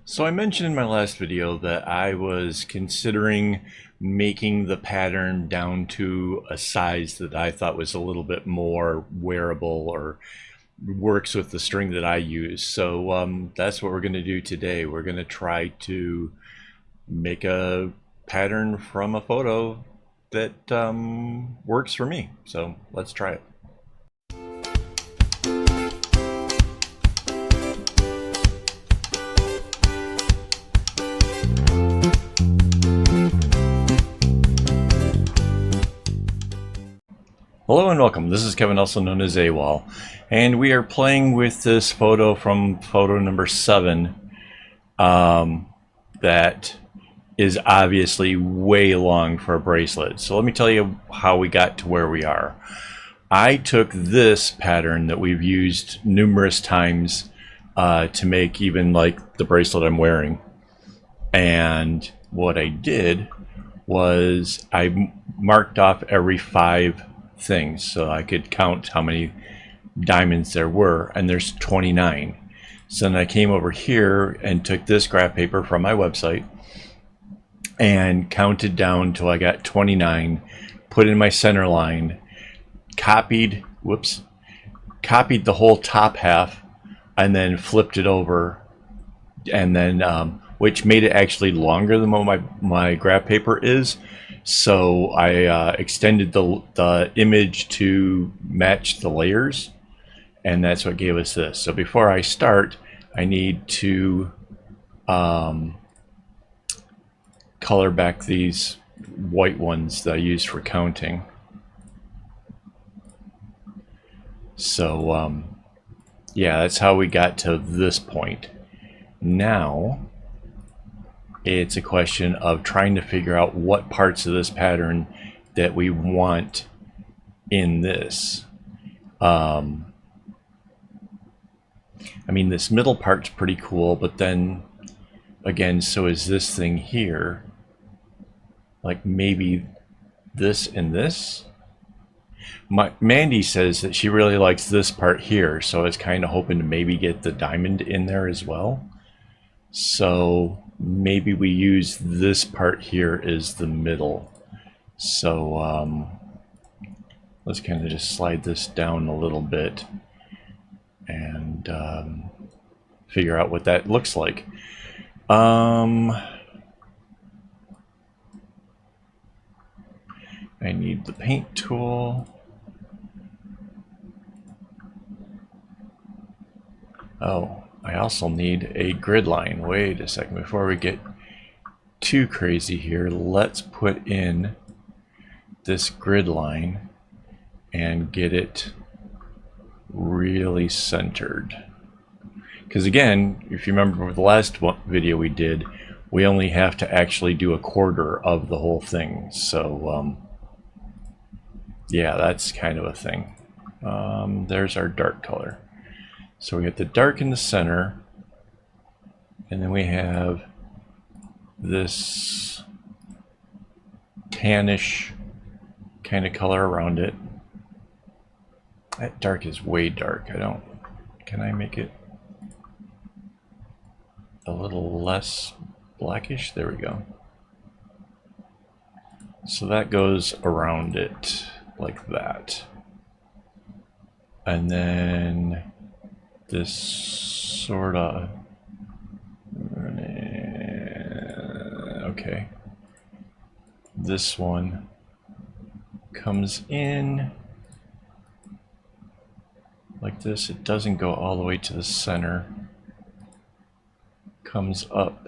So I mentioned in my last video that I was considering making the pattern down to a size that I thought was a little bit more wearable or works with the string that I use. So that's what we're going to do today. We're going to try to make a pattern from a photo that works for me. So let's try it. Hello and welcome. This is Kevin, also known as AKAAWOL, and we are playing with this photo from photo number 7 that is obviously way long for a bracelet. So let me tell you how we got to where we are. I took this pattern that we've used numerous times to make even like the bracelet I'm wearing, and what I did was I marked off every 5 things so I could count how many diamonds there were, and there's 29. So then I came over here and took this graph paper from my website and counted down till I got 29, put in my center line, copied the whole top half, and then flipped it over, and then which made it actually longer than what my graph paper is. So I extended the image to match the layers, and that's what gave us this. So before I start, I need to color back these white ones that I used for counting. So yeah, that's how we got to this point. Now it's a question of trying to figure out what parts of this pattern that we want in this. I mean, this middle part's pretty cool, but then again, so is this thing here. Like maybe this and this. Mandy says that she really likes this part here, so I was kind of hoping to maybe get the diamond in there as well. So maybe we use this part here as the middle. So let's kind of just slide this down a little bit and figure out what that looks like. I need the paint tool. Oh, I also need a grid line. Wait a second, before we get too crazy here, let's put in this grid line and get it really centered. Because again, if you remember the last video we did, we only have to actually do a quarter of the whole thing. So yeah, that's kind of a thing. There's our dark color. So we got the dark in the center, and then we have this tannish kind of color around it. That dark is way dark. Can I make it a little less blackish? There we go. So that goes around it like that. And then this sort of, okay, this one comes in like this. It doesn't go all the way to the center, comes up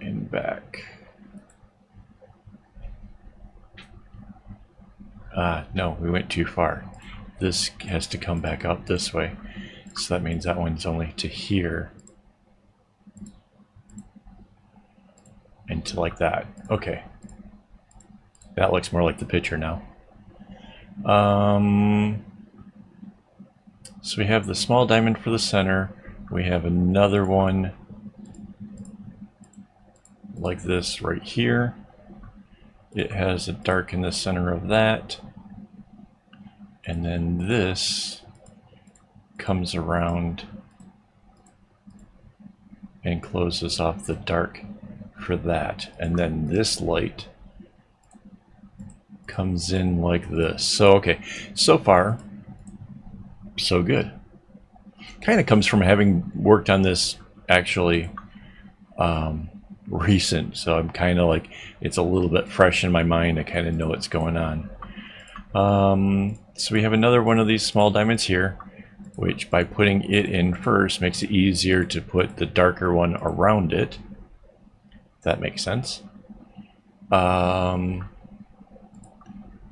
and back. No, we went too far. This has to come back up this way. So that means that one's only to here. And to like that. Okay. That looks more like the picture now. So we have the small diamond for the center. We have another one like this right here. It has a dark in the center of that. And then this comes around and closes off the dark for that. And then this light comes in like this. So, okay, so far, so good. Kind of comes from having worked on this actually recent, so I'm kind of like, it's a little bit fresh in my mind. I kind of know what's going on. So we have another one of these small diamonds here, which by putting it in first makes it easier to put the darker one around it. If that makes sense.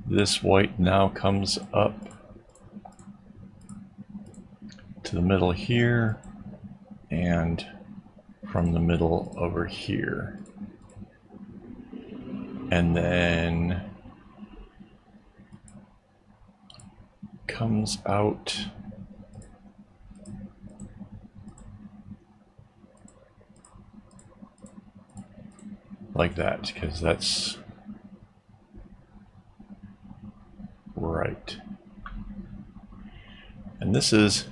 This white now comes up to the middle here, and from the middle over here. And then comes out like that, because that's right. And this is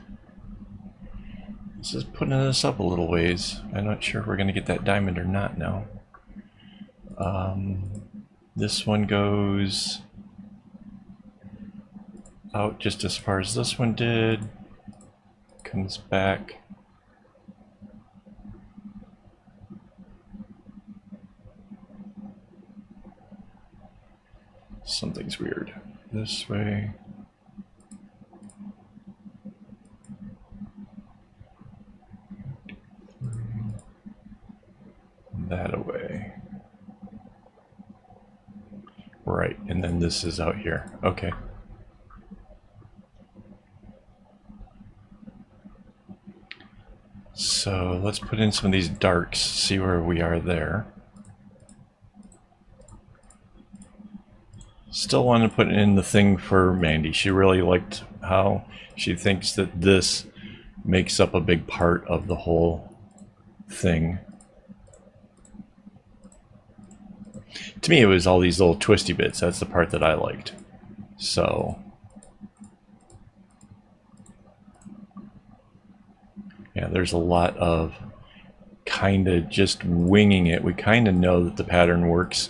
putting us up a little ways. I'm not sure if we're going to get that diamond or not now. This one goes out just as far as this one did. Comes back. Something's weird. This way. That away. Right, and then this is out here. Okay. So let's put in some of these darks, see where we are there. Still want to put in the thing for Mandy. She really liked how she thinks that this makes up a big part of the whole thing. To me, it was all these little twisty bits. That's the part that I liked. So, yeah, there's a lot of kind of just winging it. We kind of know that the pattern works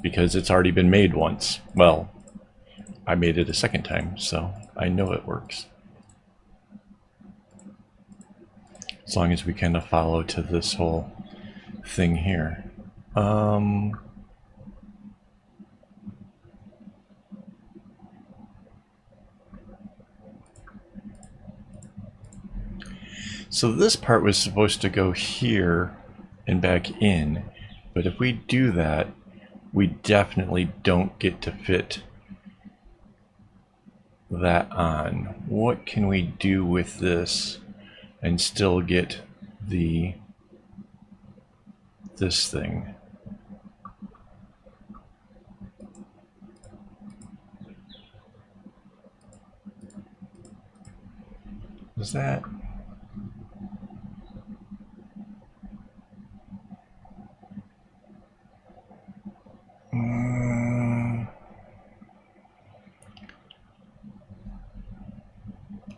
because it's already been made once. Well, I made it a second time, so I know it works. As long as we kind of follow to this whole thing here. So this part was supposed to go here and back in, but if we do that, we definitely don't get to fit that on. What can we do with this and still get this thing? Is that?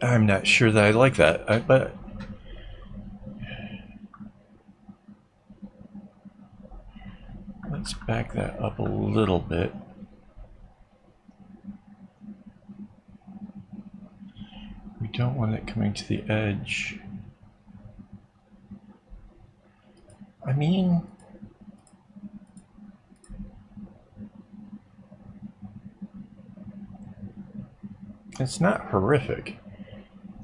I'm not sure that I like that, but let's back that up a little bit. We don't want it coming to the edge. I mean, it's not horrific.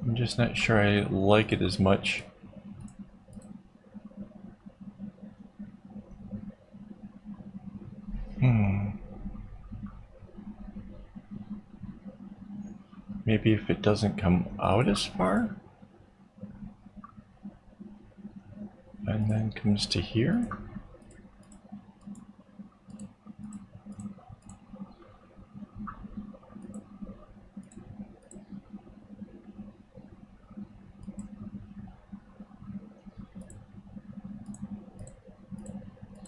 I'm just not sure I like it as much. Maybe if it doesn't come out as far and then comes to here.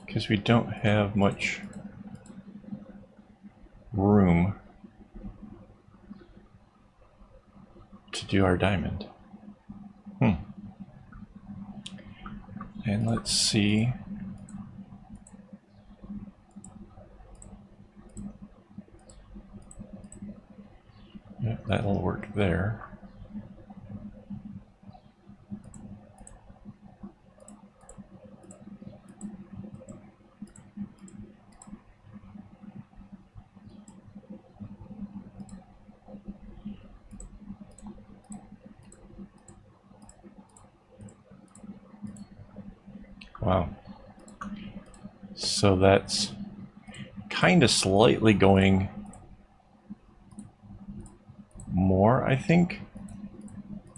Because we don't have much room to do our diamond. And let's see. Yep, that'll work there. Wow. So that's kind of slightly going more, I think,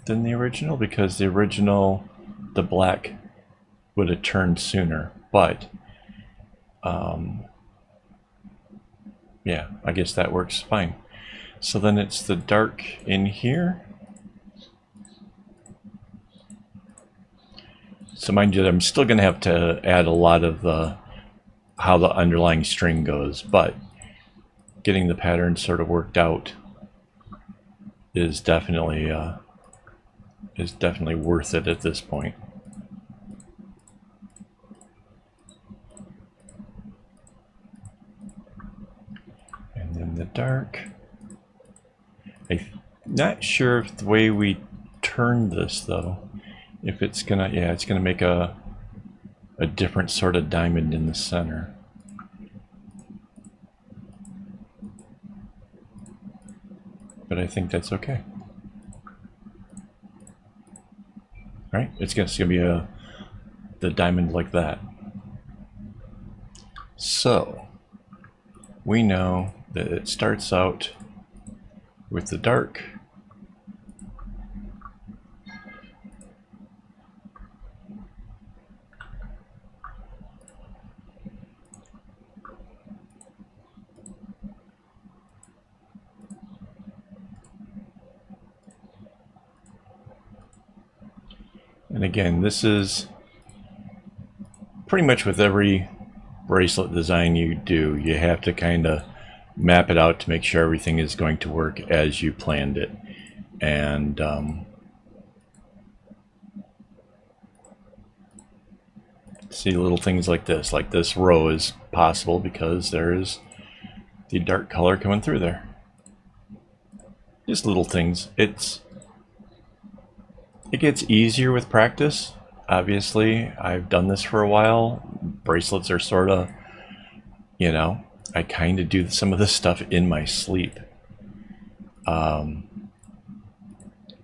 than the original, because the original, the black would have turned sooner, but yeah, I guess that works fine. So then it's the dark in here. So mind you, I'm still going to have to add a lot of the how the underlying string goes, but getting the pattern sort of worked out is definitely worth it at this point. And then the dark. I'm not sure if the way we turn this though, if it's gonna, yeah, it's gonna make a different sort of diamond in the center. But I think that's okay. Right? It's gonna be the diamond like that. So we know that it starts out with the dark. And again, this is pretty much with every bracelet design you do, you have to kind of map it out to make sure everything is going to work as you planned it. And see little things like this row is possible because there is the dark color coming through there. Just little things. It gets easier with practice. Obviously, I've done this for a while. Bracelets are sort of, you know, I kind of do some of this stuff in my sleep. And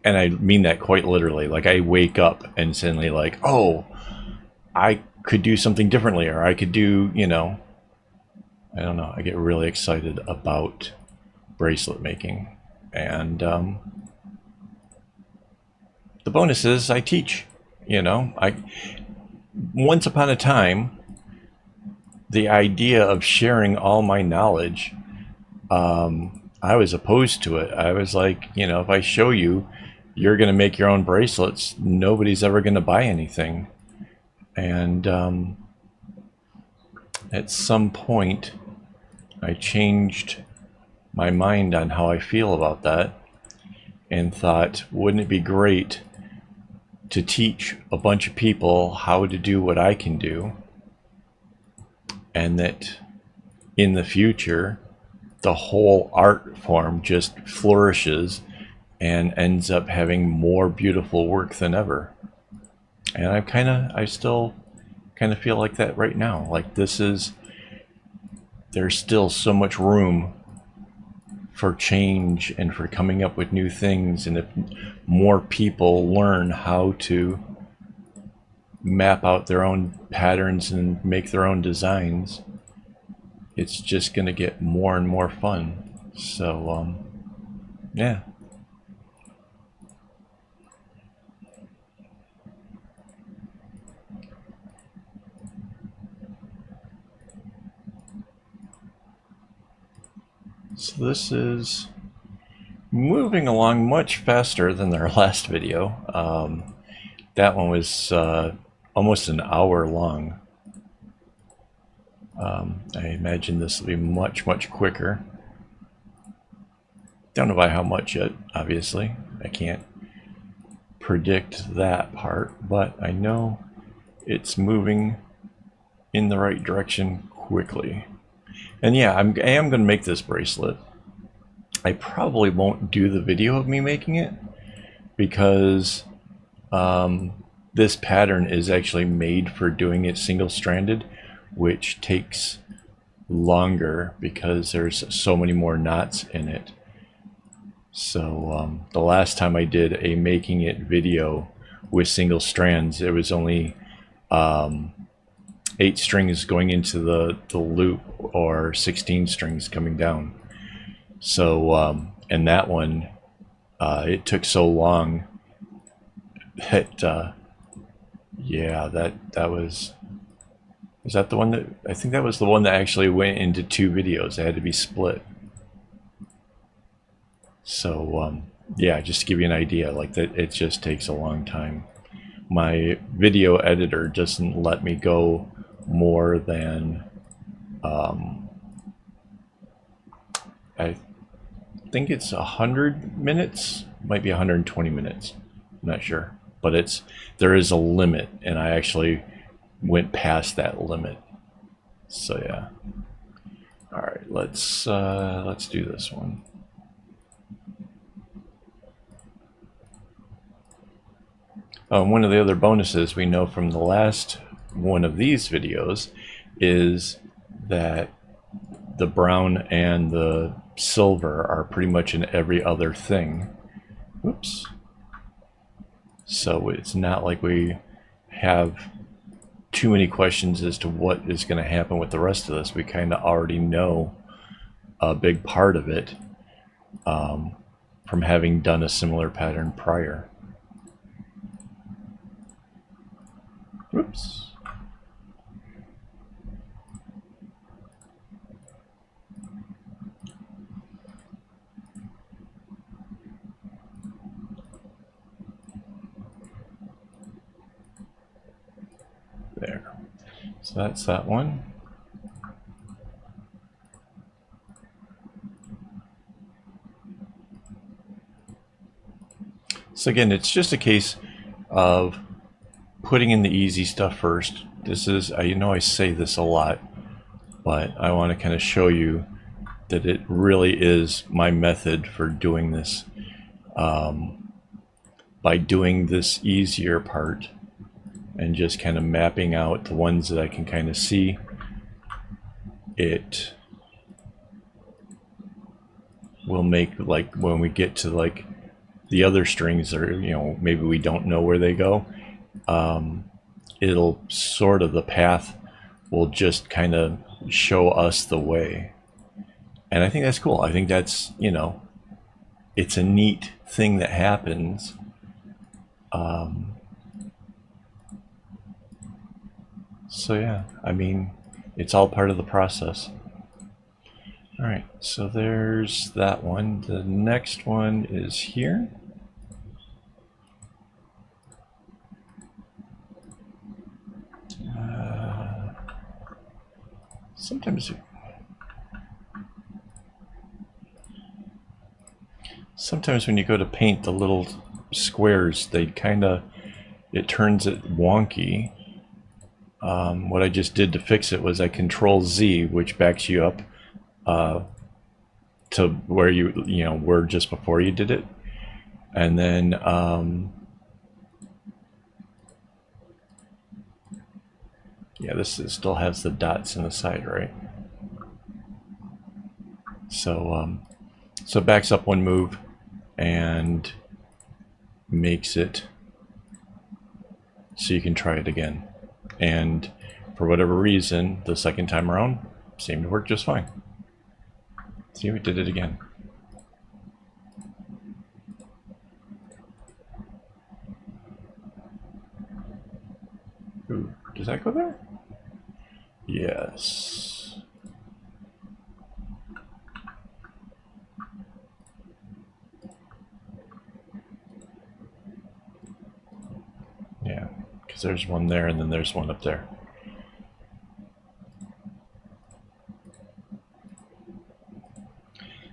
I mean that quite literally. Like, I wake up and suddenly like, oh, I could do something differently, or I could do, you know, I don't know. I get really excited about bracelet making. And the bonus is I teach, you know. Once upon a time, the idea of sharing all my knowledge, I was opposed to it. I was like, you know, if I show you, you're going to make your own bracelets, nobody's ever going to buy anything. And at some point, I changed my mind on how I feel about that and thought, wouldn't it be great to teach a bunch of people how to do what I can do, and that in the future the whole art form just flourishes and ends up having more beautiful work than ever. And I still kind of feel like that right now. Like, there's still so much room for change and for coming up with new things. And if more people learn how to map out their own patterns and make their own designs, it's just going to get more and more fun. So, yeah. So this is moving along much faster than our last video. That one was almost an hour long. I imagine this will be much quicker. Don't know by how much yet, obviously. I can't predict that part, but I know it's moving in the right direction quickly. And yeah, I am going to make this bracelet. I probably won't do the video of me making it because this pattern is actually made for doing it single-stranded, which takes longer because there's so many more knots in it. So the last time I did a making it video with single strands, it was only 8 strings going into the loop or 16 strings coming down. So and that one it took so long that yeah, that was that the one that I think that was the one that actually went into 2 videos. It had to be split. So yeah, just to give you an idea, like that, it just takes a long time. My video editor doesn't let me go more than I think it's 100 minutes, might be 120 minutes. I'm not sure, but there is a limit, and I actually went past that limit. So yeah. All right, let's do this one. One of the other bonuses we know from the last one of these videos is that the brown and the silver are pretty much in every other thing. Whoops. So it's not like we have too many questions as to what is going to happen with the rest of this. We kind of already know a big part of it from having done a similar pattern prior. Whoops. There. So that's that one. So again, it's just a case of putting in the easy stuff first. This is, I know I say this a lot, but I want to kind of show you that it really is my method for doing this. By doing this easier part and just kind of mapping out the ones that I can kind of see, it will make, like, when we get to like the other strings, or you know, maybe we don't know where they go, it'll sort of, the path will just kind of show us the way. And I think that's cool. I think that's, you know, it's a neat thing that happens. So yeah, I mean, it's all part of the process. All right, so there's that one. The next one is here. Sometimes when you go to paint the little squares, they kind of, it turns it wonky. What I just did to fix it was I Control Z, which backs you up to where you know, were just before you did it, and then yeah, this still has the dots in the side, right? So so it backs up one move and makes it so you can try it again. And for whatever reason, the second time around seemed to work just fine. See, we did it again. Ooh, does that go there? Yes. Yeah, because there's one there and then there's one up there.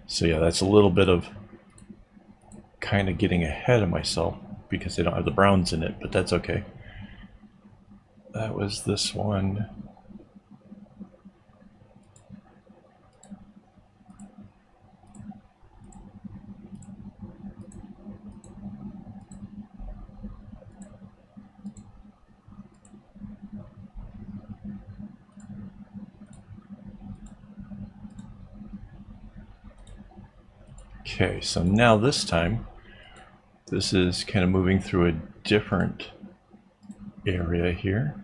So yeah, that's a little bit of kind of getting ahead of myself. because they don't have the browns in it, but that's okay. That was this one. Okay, so now this time, this is kind of moving through a different area here.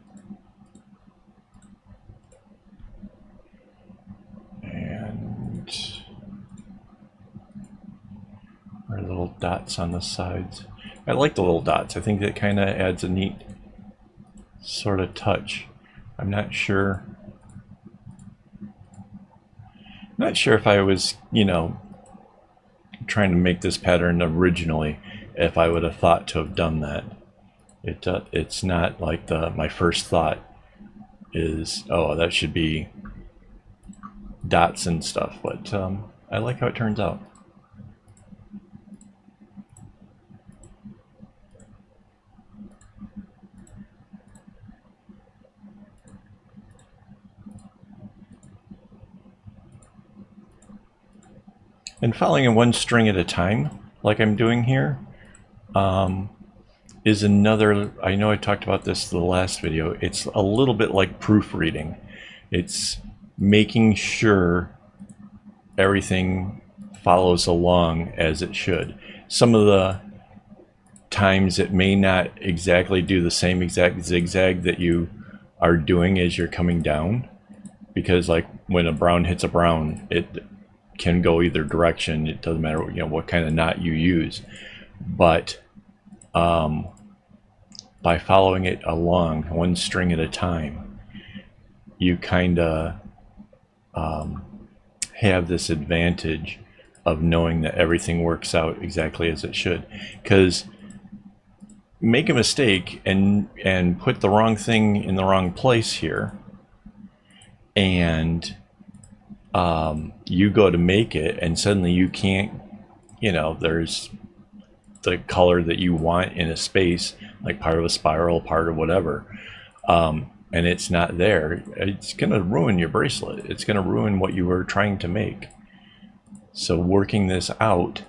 And our little dots on the sides. I like the little dots. I think that kind of adds a neat sort of touch. I'm not sure if I was, you know, trying to make this pattern originally, if I would have thought to have done that. It's not like my first thought is, oh, that should be dots and stuff, but I like how it turns out. And following in one string at a time, like I'm doing here, is another, I know I talked about this in the last video, it's a little bit like proofreading. It's making sure everything follows along as it should. Some of the times it may not exactly do the same exact zigzag that you are doing as you're coming down, because like when a brown hits a brown, it can go either direction. It doesn't matter, you know, what kind of knot you use, but by following it along one string at a time, you kind of have this advantage of knowing that everything works out exactly as it should. Because make a mistake and put the wrong thing in the wrong place here, and you go to make it, and suddenly you can't, you know, there's the color that you want in a space, like part of a spiral, part of whatever, and it's not there. It's going to ruin your bracelet. It's going to ruin what you were trying to make. So working this out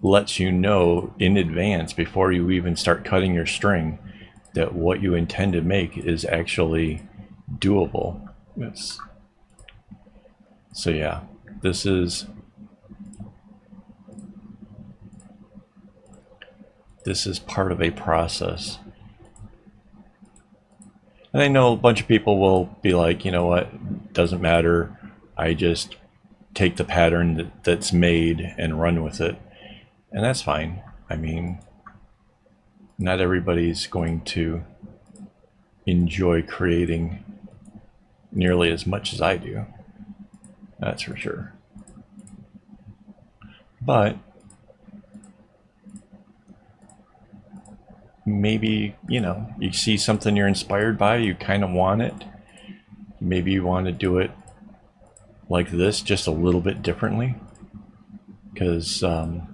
lets you know in advance, before you even start cutting your string, that what you intend to make is actually doable. So yeah, this is part of a process. And I know a bunch of people will be like, you know what, doesn't matter, I just take the pattern that's made and run with it. And that's fine. I mean, not everybody's going to enjoy creating nearly as much as I do. That's for sure. But maybe, you know, you see something you're inspired by, you kind of want it. Maybe you want to do it like this, just a little bit differently, because the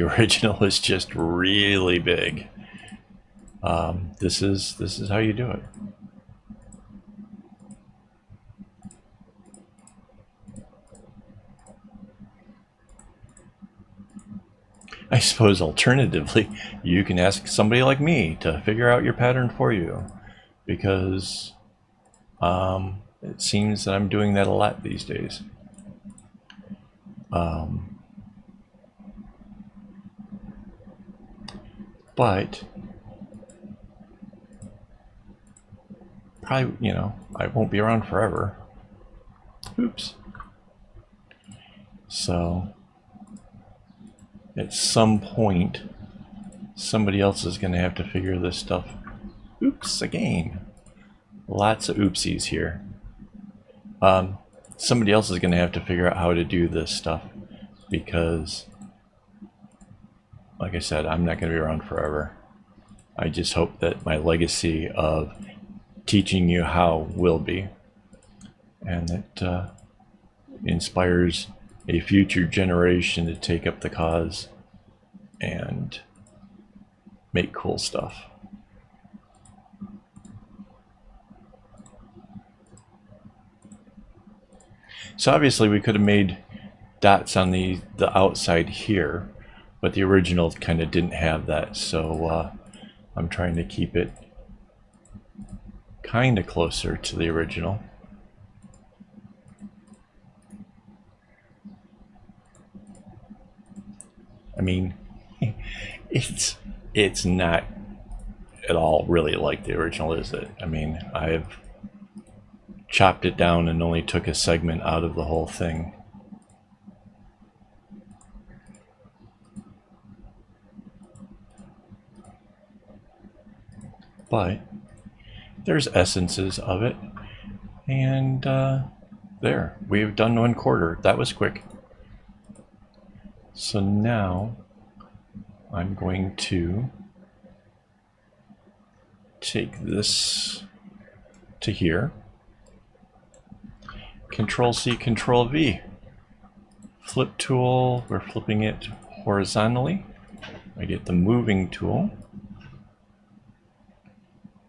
original is just really big. This is how you do it. I suppose alternatively, you can ask somebody like me to figure out your pattern for you, because it seems that I'm doing that a lot these days. But probably, you know, I won't be around forever. Oops. So at some point, somebody else is going to have to figure this stuff. Oops, again. Lots of oopsies here. Somebody else is going to have to figure out how to do this stuff, because, like I said, I'm not going to be around forever. I just hope that my legacy of teaching you how will be, and that inspires a future generation to take up the cause and make cool stuff. So obviously we could have made dots on the outside here, but the original kind of didn't have that, so I'm trying to keep it kind of closer to the original. I mean, it's not at all really like the original, is it? I mean, I've chopped it down and only took a segment out of the whole thing. But there's essences of it, and there, we've done 1/4. That was quick. So now I'm going to take this to here, Control C, Control V, flip tool, we're flipping it horizontally. I get the moving tool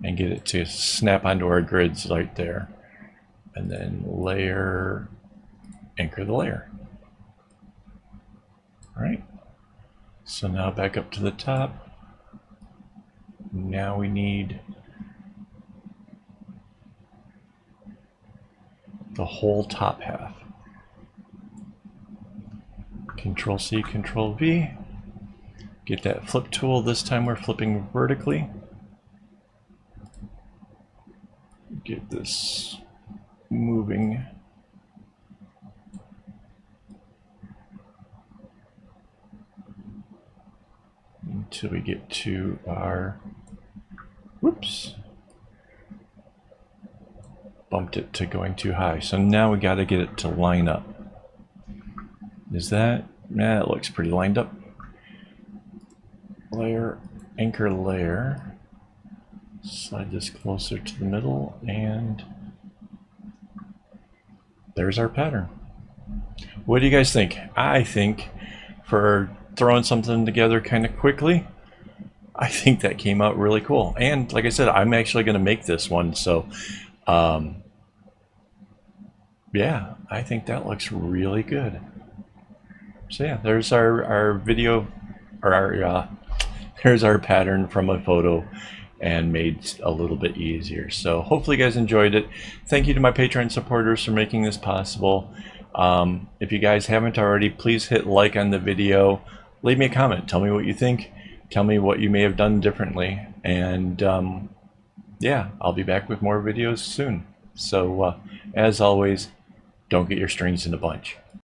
and get it to snap onto our grids right there, and then layer, anchor the layer. All right, so now back up to the top. Now we need the whole top half. Control C, Control V, get that flip tool. This time we're flipping vertically. Get this moving. Until we get to our, whoops, bumped it to going too high. So now we got to get it to line up. Is that, yeah, it looks pretty lined up. Layer, anchor layer, slide this closer to the middle, and there's our pattern. What do you guys think? I think for throwing something together kind of quickly, I think that came out really cool. And like I said, I'm actually going to make this one, so yeah, I think that looks really good. So yeah, there's our video, or our there's our pattern from a photo, and made a little bit easier. So hopefully you guys enjoyed it. Thank you to my Patreon supporters for making this possible. If you guys haven't already, please hit like on the video, leave me a comment, tell me what you think, tell me what you may have done differently, and yeah, I'll be back with more videos soon. So as always, don't get your strings in a bunch.